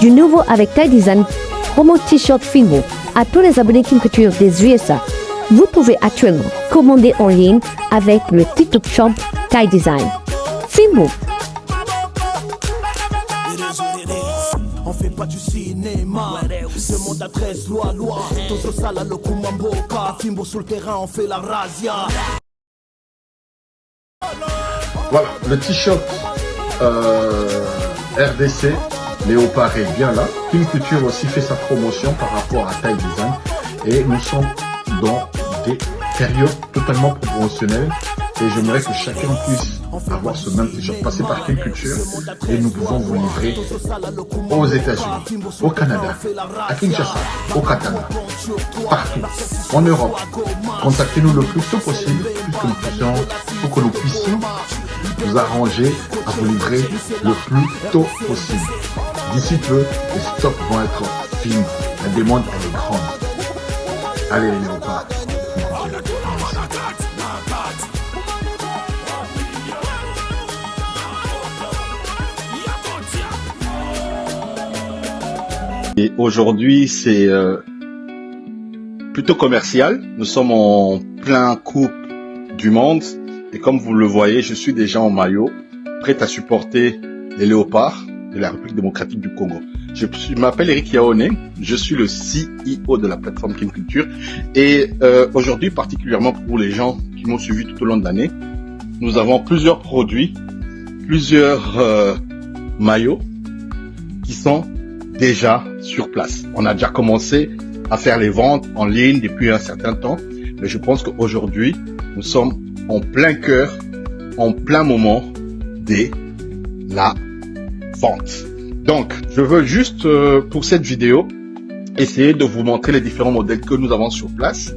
Du nouveau avec Taille Design, promo t-shirt Fimbo. À tous les abonnés King Couture des USA, vous pouvez actuellement commander en ligne avec le TikTok Shop Taille Design. Fimbo. On fait pas du cinéma, demande adresse, loi, Tozo sala le kumamboka, Fimbo sur le terrain, on fait la razzia. Voilà, le t-shirt RDC, Léopard est bien là. King Couture aussi fait sa promotion par rapport à Taille Design. Et nous sommes dans des périodes totalement promotionnelles. Et j'aimerais que chacun puisse avoir ce même t-shirt passé par King Couture. Et nous pouvons vous livrer aux États-Unis, au Canada, à Kinshasa, au Katanga, partout, en Europe. Contactez-nous le plus tôt possible pour que nous puissions vous arranger à vous livrer le plus tôt possible. D'ici peu, les stocks vont être finis. La demande, elle est grande. Allez les léopards. Et aujourd'hui, c'est plutôt commercial. Nous sommes en plein Coupe du Monde. Et comme vous le voyez, je suis déjà en maillot, prêt à supporter les léopards de la République démocratique du Congo. Je m'appelle Eric Yaone, je suis le CEO de la plateforme King Couture. Et aujourd'hui, particulièrement pour les gens qui m'ont suivi tout au long de l'année, nous avons plusieurs produits, plusieurs maillots qui sont déjà sur place. On a déjà commencé à faire les ventes en ligne depuis un certain temps, mais je pense qu'aujourd'hui, nous sommes en plein cœur, en plein moment de la vente. Donc, je veux juste pour cette vidéo essayer de vous montrer les différents modèles que nous avons sur place.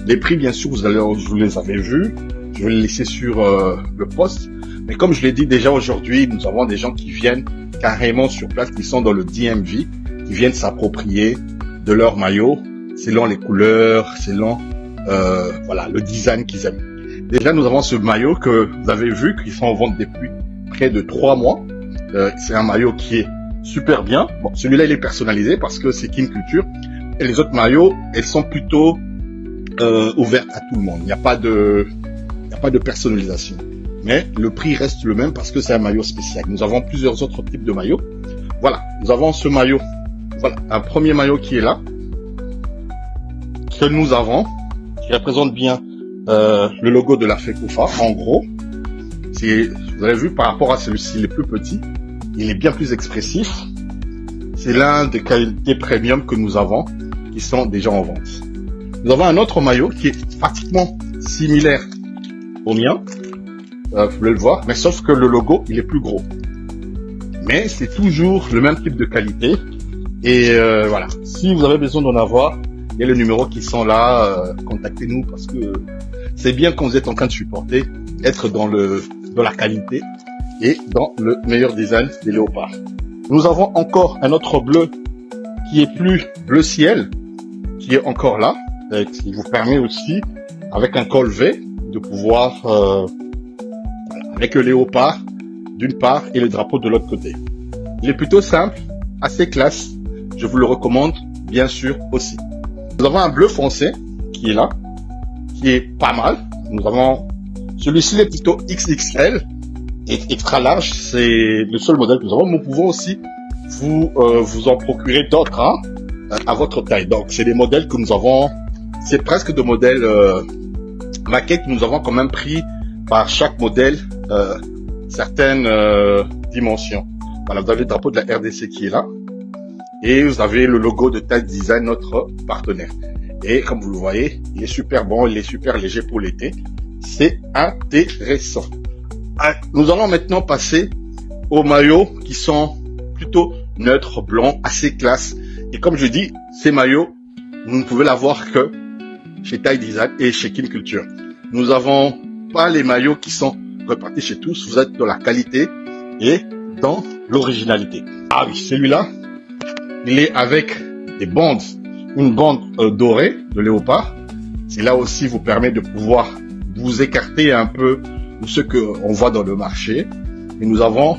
Les prix, bien sûr, vous les avez vus. Je vais les laisser sur le post. Mais comme je l'ai dit déjà aujourd'hui, nous avons des gens qui viennent carrément sur place, qui sont dans le DMV, qui viennent s'approprier de leur maillot selon les couleurs, selon voilà le design qu'ils aiment. Déjà, nous avons ce maillot que vous avez vu, qui sont en vente depuis près de 3 mois. C'est un maillot qui est super bien. Bon, celui-là, il est personnalisé parce que c'est King Couture. Et les autres maillots, elles sont plutôt ouvertes à tout le monde. Il n'y a pas de personnalisation. Mais le prix reste le même parce que c'est un maillot spécial. Nous avons plusieurs autres types de maillots. Voilà, nous avons ce maillot. Voilà, un premier maillot qui est là, que nous avons, qui représente bien le logo de la FECOFA. En gros, vous avez vu par rapport à celui-ci, il est plus petit, il est bien plus expressif. C'est l'un des qualités premium que nous avons, qui sont déjà en vente. Nous avons un autre maillot qui est pratiquement similaire au mien. Vous pouvez le voir, mais sauf que le logo, il est plus gros. Mais c'est toujours le même type de qualité. Et voilà, si vous avez besoin d'en avoir, il y a les numéros qui sont là. Contactez-nous parce que c'est bien quand vous êtes en train de supporter, être dans la qualité et dans le meilleur design des léopards. Nous avons encore un autre bleu qui est plus bleu ciel, qui est encore là, qui vous permet aussi, avec un col V, de pouvoir avec le léopard d'une part et le drapeau de l'autre côté. Il est plutôt simple, assez classe. Je vous le recommande bien sûr aussi. Nous avons un bleu foncé qui est là, qui est pas mal. Nous avons celui-ci est plutôt XXL et extra large. C'est le seul modèle que nous avons. Nous pouvons aussi vous en procurer d'autres à votre taille. Donc c'est des modèles que nous avons. C'est presque de modèles maquettes. Nous avons quand même pris par chaque modèle certaines dimensions. Voilà, vous avez le drapeau de la RDC qui est là et vous avez le logo de Taille Design, notre partenaire. Et comme vous le voyez, il est super bon, il est super léger pour l'été. C'est intéressant. Nous allons maintenant passer aux maillots qui sont plutôt neutres, blancs, assez classe. Et comme je dis, ces maillots, vous ne pouvez l'avoir que chez Taille Design et chez King Couture. Nous avons pas les maillots qui sont répartis chez tous. Vous êtes dans la qualité et dans l'originalité. Ah oui, celui-là, il est avec des bandes, une bande dorée de léopard. C'est là aussi vous permet de pouvoir vous écarter un peu de ce que on voit dans le marché. Et nous avons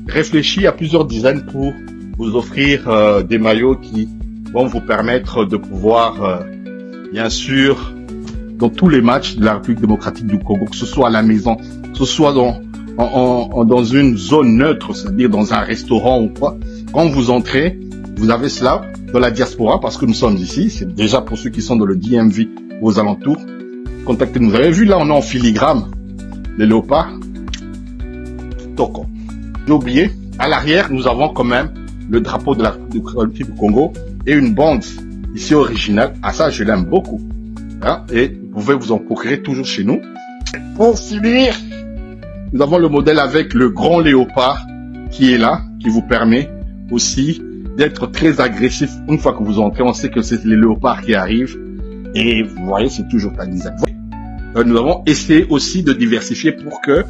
réfléchi à plusieurs designs pour vous offrir des maillots qui vont vous permettre de pouvoir, bien sûr, dans tous les matchs de la République démocratique du Congo, que ce soit à la maison, que ce soit dans une zone neutre, c'est-à-dire dans un restaurant ou quoi, quand vous entrez, vous avez cela dans la diaspora, parce que nous sommes ici, c'est déjà pour ceux qui sont dans le DMV aux alentours, contactez-nous. Vous avez vu, là, on est en filigrane, les léopards. Donc, j'ai oublié, à l'arrière, nous avons quand même le drapeau de la République du Congo et une bande ici originale. Ah, ça, je l'aime beaucoup. Hein? Et vous pouvez vous en procurer toujours chez nous. Pour finir, nous avons le modèle avec le grand léopard qui est là, qui vous permet aussi d'être très agressif. Une fois que vous entrez, on sait que c'est les léopards qui arrivent. Et vous voyez, c'est toujours un design. Nous avons essayé aussi de diversifier pour que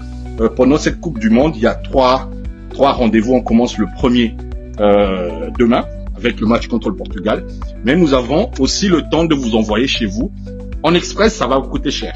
pendant cette Coupe du Monde, il y a trois rendez-vous. On commence le premier demain avec le match contre le Portugal. Mais nous avons aussi le temps de vous envoyer chez vous. En express, ça va vous coûter cher.